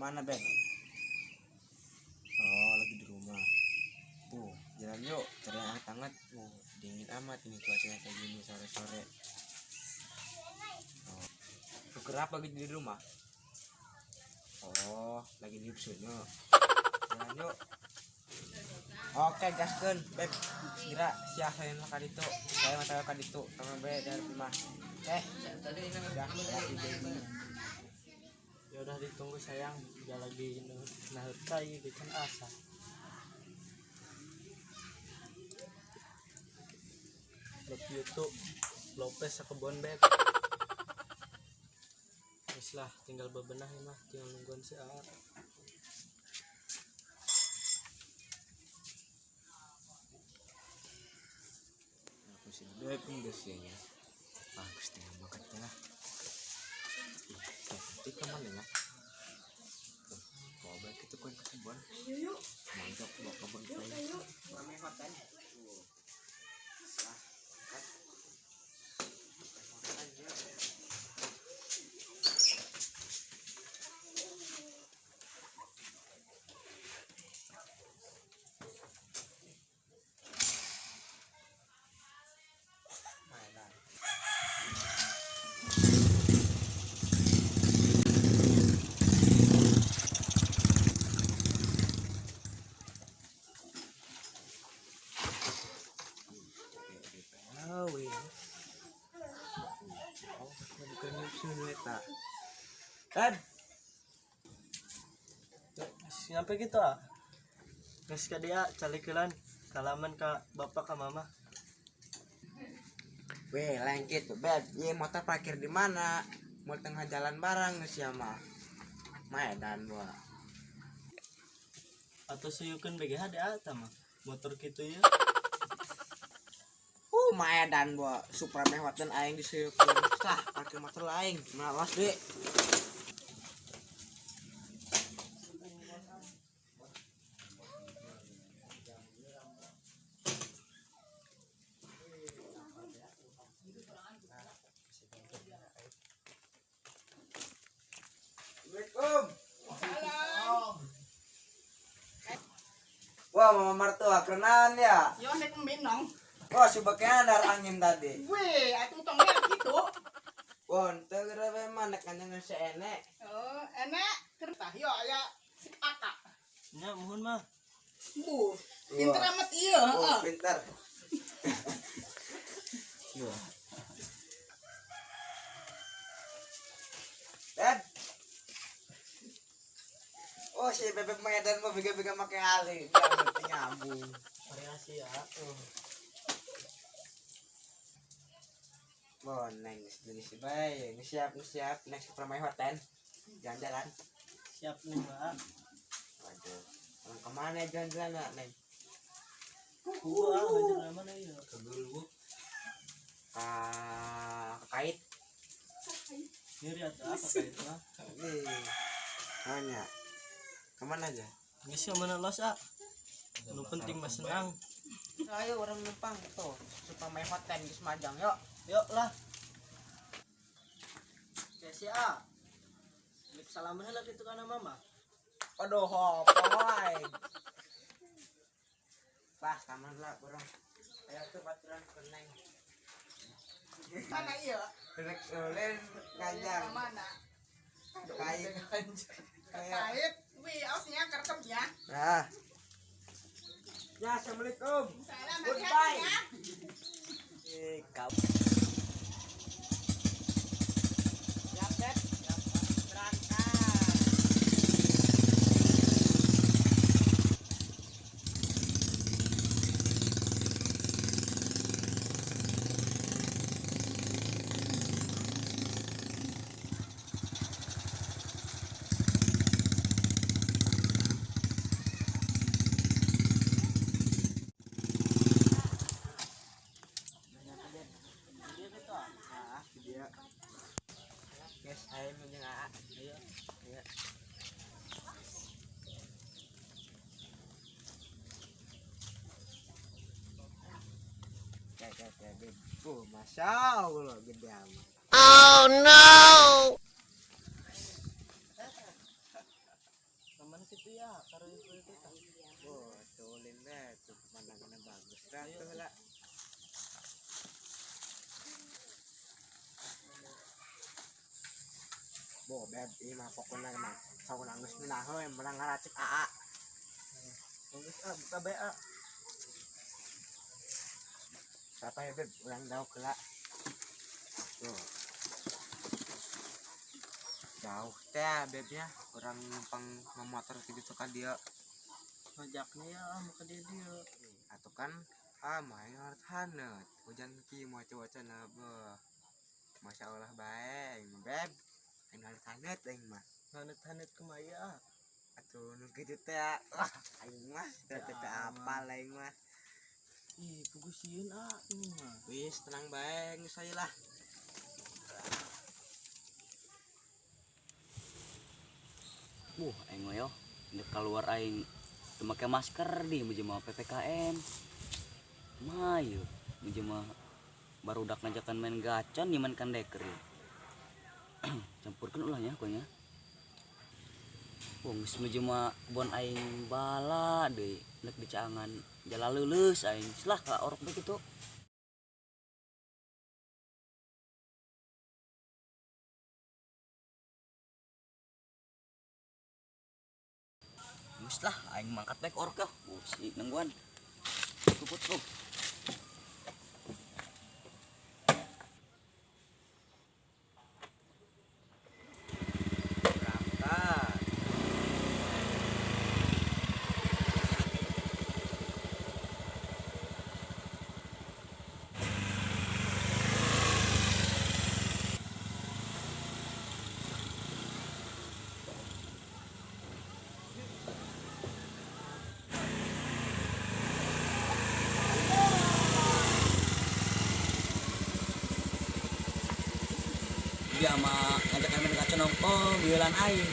mana Ben? Oh, lagi di rumah. Jalan yuk, cari yang hangat-hangat. Dingin amat ini cuacanya kayak gini sore-sore. Lu kenapa gitu di rumah? Oh, lagi nyusun yuk. Jalan yuk. Oke, gaskeun, Beb. Kira siah saya makan itu. Saya makan itu. Sama be dari rumah. Tadi ini udah baby. Ya udah ditunggu sayang, dia lagi nahur kai bikin asa. Love YouTube Lopez sakebon beb. Wis lah, tinggal bebenah ya mah, tinggal nungguan si Aar. Aku sih udah pun gasinya. Bagus tinggal makan lah. Nanti kemana ya? Bawa balik itu koin ke kebun. Mantap bawa kebun koin. Ramai hotel. Kan Nyampe gitu ah. Geus ka dia calikelan kalaman ka bapak ka mama. weh lengkit tuh Beb, iya motor parkir di mana? Mau tengah jalan bareng geus ya mah. Maedan gua. Atau suyukeun BGH da eta mah. Motor kitu ya. Maedan gua Supra mewah dan aing diseukeun. Tah, parkir motor aing. Malas deh. Assalamualaikum. Wah, mama mertua kenalan ya. Yo nek minong. Wah, subaknya ada angin tadi. Weh, atuh tong lihat gitu. Wah, teu gerebe mah nek kanjeng si enek. Oh, enak. Kertah yo aya si Kakak. Nya mohon mah. Bu, pinter amat ieu, Oh, heeh. pintar. Dan oh, si bebek Medan mau bega-bega make alih. Ngerti nyambung. Variasi ya. Boneng jenis si bae. Ini siap next ke Pramai Hotel. Jalan-jalan. Siap nih, Mbak. Waduh. Orang kemana jalan-jalan, Neng? Gua ngajar mana ya? Ke Gulbu. Kait. Nyeri atau apa kayak itu mah? Nih. Tanya. Kemana aja? Geus ka mana los ah? Nu penting mah senang. Ayo orang numpang tuh. Pramai Hotel di Semajang, yuk. Yuk lah. Sia. Balik salaman heula kitu kana mama. Aduh, hopoy. Bah, taman lah, burung. Ayo tuh baturan keneng. Mana ieu? Direk ulen kanjang. Mana? Kait. Kait. Wih, ausnya kerekam ya. Nah. Ya, assalamualaikum. Salam Goodbye. ya. Kau. Ya, Beb. Berangkat. Dia. Guys, ayo menjeng AA. Ayo. Ayo. Kayak masya Allah gede amat. Oh no! Bo beb ieu mah pokona mah sauna geus meunah heuy menang ngaracik AA. Geus buka BA. Siapa ya beb urang daw keula. Tuh. Jauh teh bebnya orang numpang motor gitu kan dia. Ngajaknya ya muka dia. Atau kan main harus hanet hujan ki mau cuacana beuh. Masya Allah baik beb. Aing harus hanet aing mah. Hanet-hanet kemaya. Atuh nu kitu teh wah aing mah teh apa aing mah. Ih, pugusieun ini mah. Wis tenang bae geus saya lah. Aing mah yo, hendak keluar aing teu make masker di menjelma PPKM. Mah yeuh, menjelma barudak ngajakan main gacon nyaman kan deker. Campurkeun ulah nya konya. Geus menjelma kebon aing bala deui, nek dicaangan jala leuleus aing. Selah ka orok bae kitu. Lah aing mangkat baik orok ya. Si nengguan. Puput. Berangkat. Dia mah ngajak main gacon nongkrong beulan aing.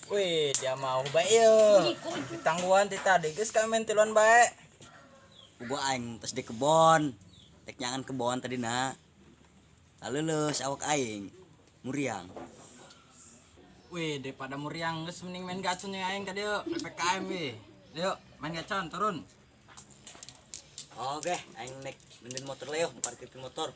Wih, dia mau bae yeuh. Ditangguhan ti tadi geus ka main tiluan bae. Gua aing tos di kebon. Tek nyangan kebon tadina. Leuleus awak aing muriang. Wih, daripada muriang geus mending main gacon yang aing ka dieu. PPKM weh. Yuk, main gacon turun. Oke, aing naik nendin motor leo, parkirkeun motor.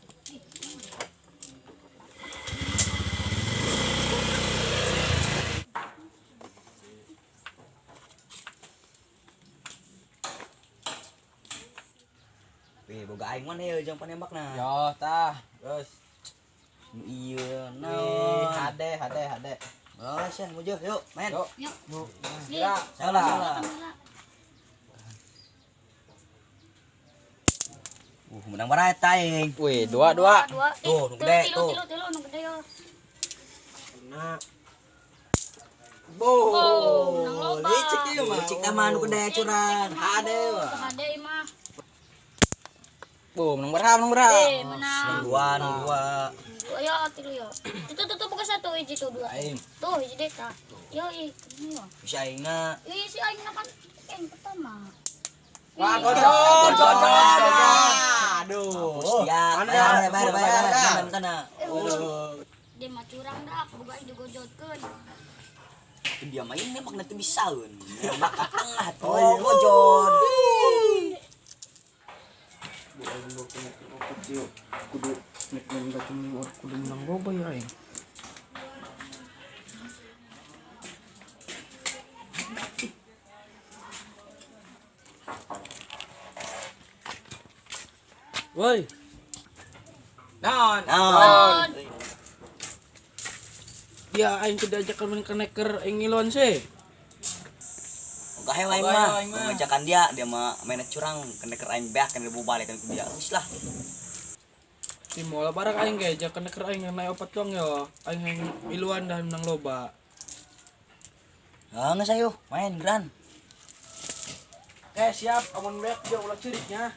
Wih, boga aing mana ya jang panembakna. Yo, tah, geus. Iya, Wih, naon. hade. Oh, sih, mujur, yuk, main. Yuk. Yuk. Ya, Salah. Menang barat aing. Wih, Dua. Tuh, nu gede, tuh. Tilu, nu gede yo. Nah. Oh, menang loba. Licik ieu mah. Cik taman nu gede curan. Hade wah. Hade mah. Menang berapa? Menang. Dua. Yo, tilu yo. Tuh buka satu hiji tuh dua. Aing. Tuh hiji deh tah. Yo, ini yo. Bisa aingna. Ih, si aing kan yang pertama. Wah, Ih, gocon. Aduh. Ya, bayar. Sana. Dia mah curang dah, boga digojotkeun. Dia main nembak nanti bisaeun. Nembak ka tengah tuh bojon. Kudu nek main gacon kudu menang loba ya aing. Woi. Naon? Dia aing tidak ajak main keneker aing ngiluan sih. Oga hewe aing mah. Mengajakan dia mah main curang keneker aing beak kan dibawa balik kan ke dia. Geus lah. Di mola barang aing ge ajak keneker aing yang naik opat doang yo. Aing yang ngiluan dah menang loba. Ah, geus ayo main gran. Siap, amun beak dia ulah ciriknya.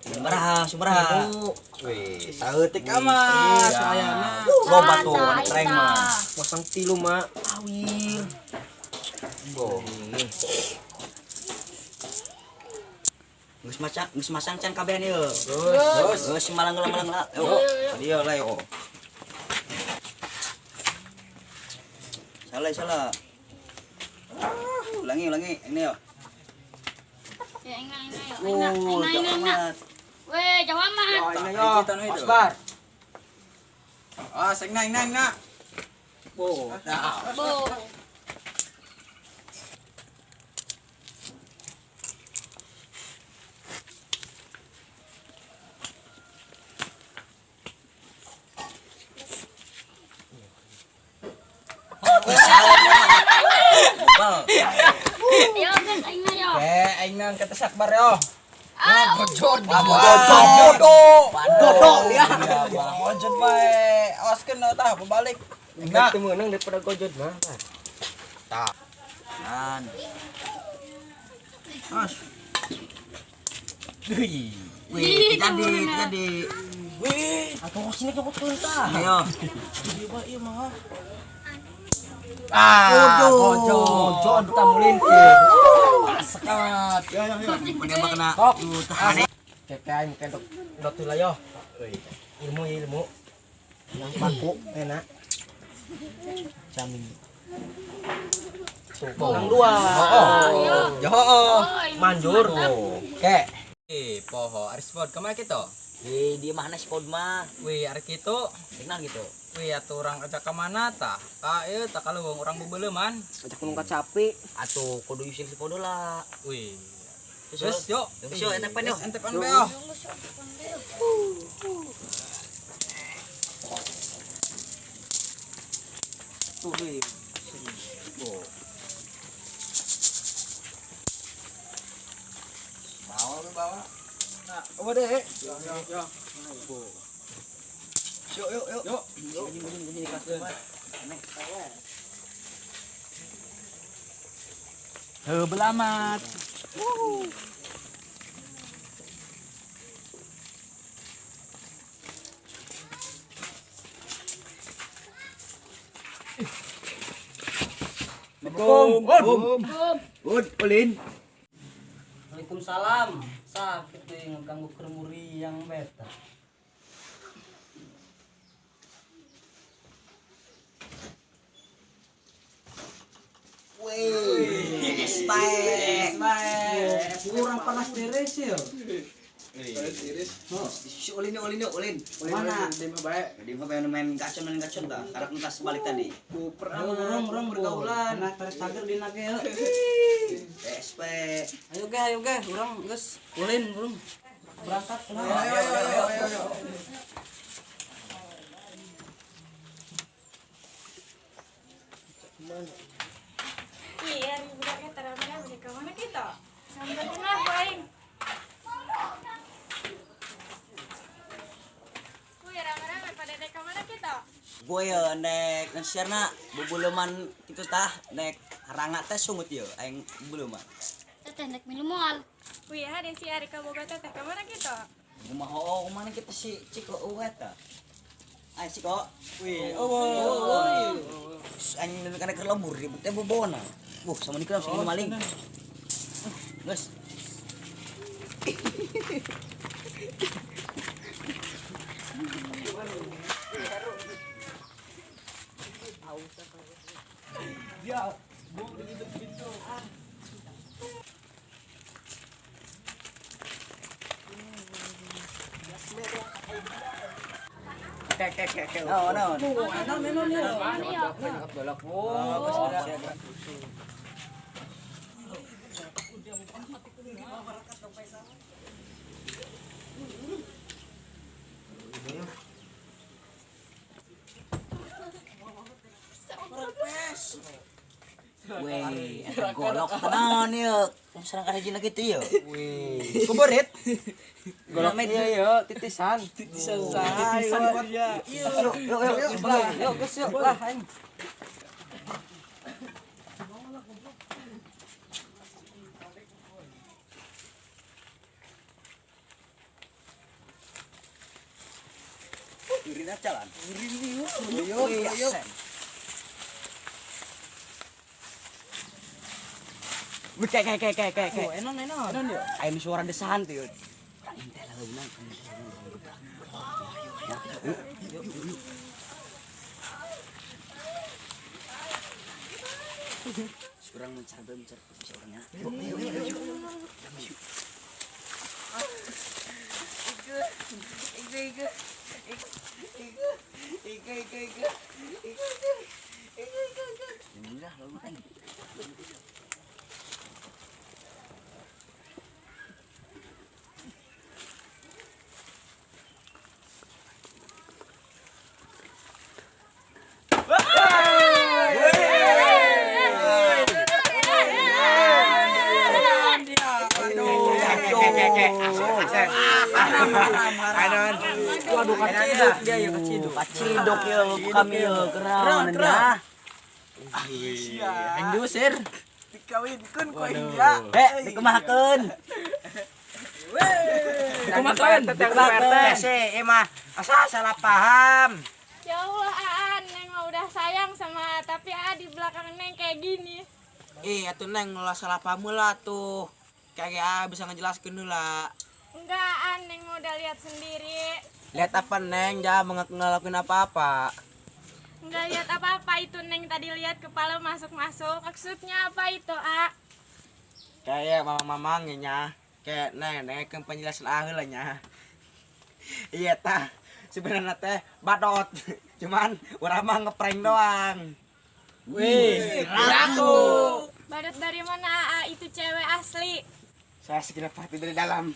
Sumeraha. Wih, Saeutik amat sayana. loba tuh reng mah. Pasang tilu mah. Awir. Boh. Geus masang can kabehan ieu. Geus malang lah. Yo. Dia lah yo. Salah. Ulangi ini yo. Ya, aing. Weh, jawab mah. Asbar. Oh, sing nang nak. Bo. Bo. Yo kan aing na yo. Aing nang kata sakbar yo. Ah, Bojod. Dodol ya. Bojod bae. Awaskeun tah balik. Nah, Itu menang daripada gojod mah. tah. Kan. As. Wih, jadi. Wih, Atau sini ke betul tah. Ayo. Bojod tamulin. Sekat. Menembak kena. Kayak aing kedok dot lah yo. Ilmu yang paku enak. Jamin. Nang dua. Yo. Manjur. Oke. Poho ari spot kemana kita? Di mana si pod mah? Wih, ari kitu. Kenal gitu. Wih, atuh urang ajak ka mana tah? Ka ieu tah kalau urang bebeuleman. Ajak nungkat sapi. Atuh kudu yusil si pod lah. Wih. Terus Terus yuk. Terus yuk, entepan yuk. Entepan be yo. Tuh deh. Bawa. Nah, coba deh. Yuk. Belamat. Waalaikumsalam. Sakit deh ngeganggu kermuri yang beta. Wih, Kurang panas beres ya. Ulin. Mana? Di mah bae. Jadi mah pengen main gacon dah. Karena entas sebalik tadi. Orang bergaulan. Nah, tarik tagar di nage ya. SP. Ayo ge, urang geus ulin urang. Berangkat. Ayo. Iya, budaknya terang-terang balik ke mana kita? Sampai tengah, Boing. Wih, rame-rame pada dek ke mana kita? Gue ya nek ngasirna bubuluman itu tah nek haranga teh sungut ya aing bubuluman. Teteh nek minum mal. Wih, ada si Ari kaboga teteh ke mana kita? Kumaha mana kita si Ciko uwet ta. Ay Ciko. Wih, anjing nenek kana keur lembur ribut teh bobona. Sama nikah langsung maling. Geus. Weh, eta golok tenan ieu. Sareng ka hiji gitu ya. Wih. Kuberit. Golok ieu yo titisan. Saha ya. Yuk, geus yuk lah aing. Urina jalan. Yuk. Kayak. Oh, enon yo. Aing suara desahan tuh. Aing teh laeunan. Kurang mencar si orangnya. Ike. Paciduk yo kami yo keren ya. Yang diusir. Dikawinkan ku Waduh. iya. Dikemahkeun. Dikemahkeun. Dikemahkeun. Mah asa salah paham. Ya Allah, Aan, Neng mah udah sayang sama tapi di belakang Neng kayak gini. Atuh Neng ngolah salah paham lah tuh. Kayak bisa ngejelaskeun heula. Enggak, Aan, Neng mau udah lihat sendiri. Lihat apa Neng? Jangan ngelakuin apa-apa. Enggak lihat apa-apa itu Neng tadi lihat kepala masuk-masuk. Maksudnya apa itu, A? Kayak mamang-mamangnya. Kayak Neng kan penjelasan heula nya. Iya tah. Sebenarnya teh badot. Cuman urang mah ngeprank doang. Wih, ragu. Badut dari mana, A? Itu cewek asli. Saya segenap hati dari dalam.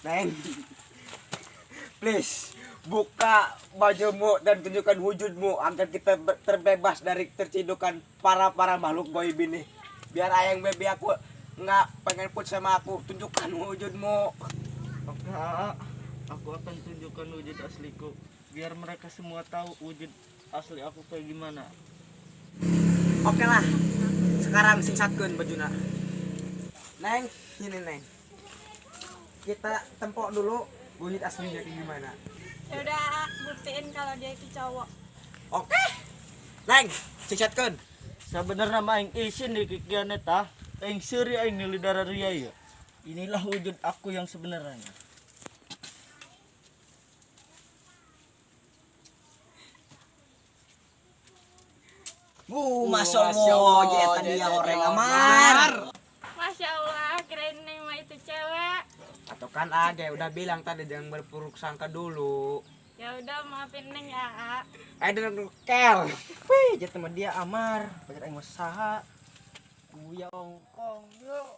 Neng. Please, buka bajumu dan tunjukkan wujudmu agar kita terbebas dari tercidukan para makhluk boy ini. Biar ayang baby aku nggak pengen put sama aku. Tunjukkan wujudmu. Oke, aku akan tunjukkan wujud asliku biar mereka semua tahu wujud asli aku kayak gimana. Oke lah. Sekarang singsatkeun bajuna. Neng, ini Neng. Kita tempok dulu wujud aslinya kayak gimana. Ya udah, A, buktiin kalau dia itu cowok. Oke. Neng, singsatkeun. Sebenarnya mah aing isin di kikian eta, aing seuri aing nili darah ria ya. Inilah wujud aku yang sebenarnya. Masya Allah, jeta dia orang amar. Masya Allah, kirain Neng mah itu cewek. Atau kan ada udah bilang tadi jangan berpuruk sangka dulu. Ya udah, maafin Neng ya, A. Ada kel. Wih, jatuh sama dia Amar. Banyak yang usaha. Buya ongkong, yuk.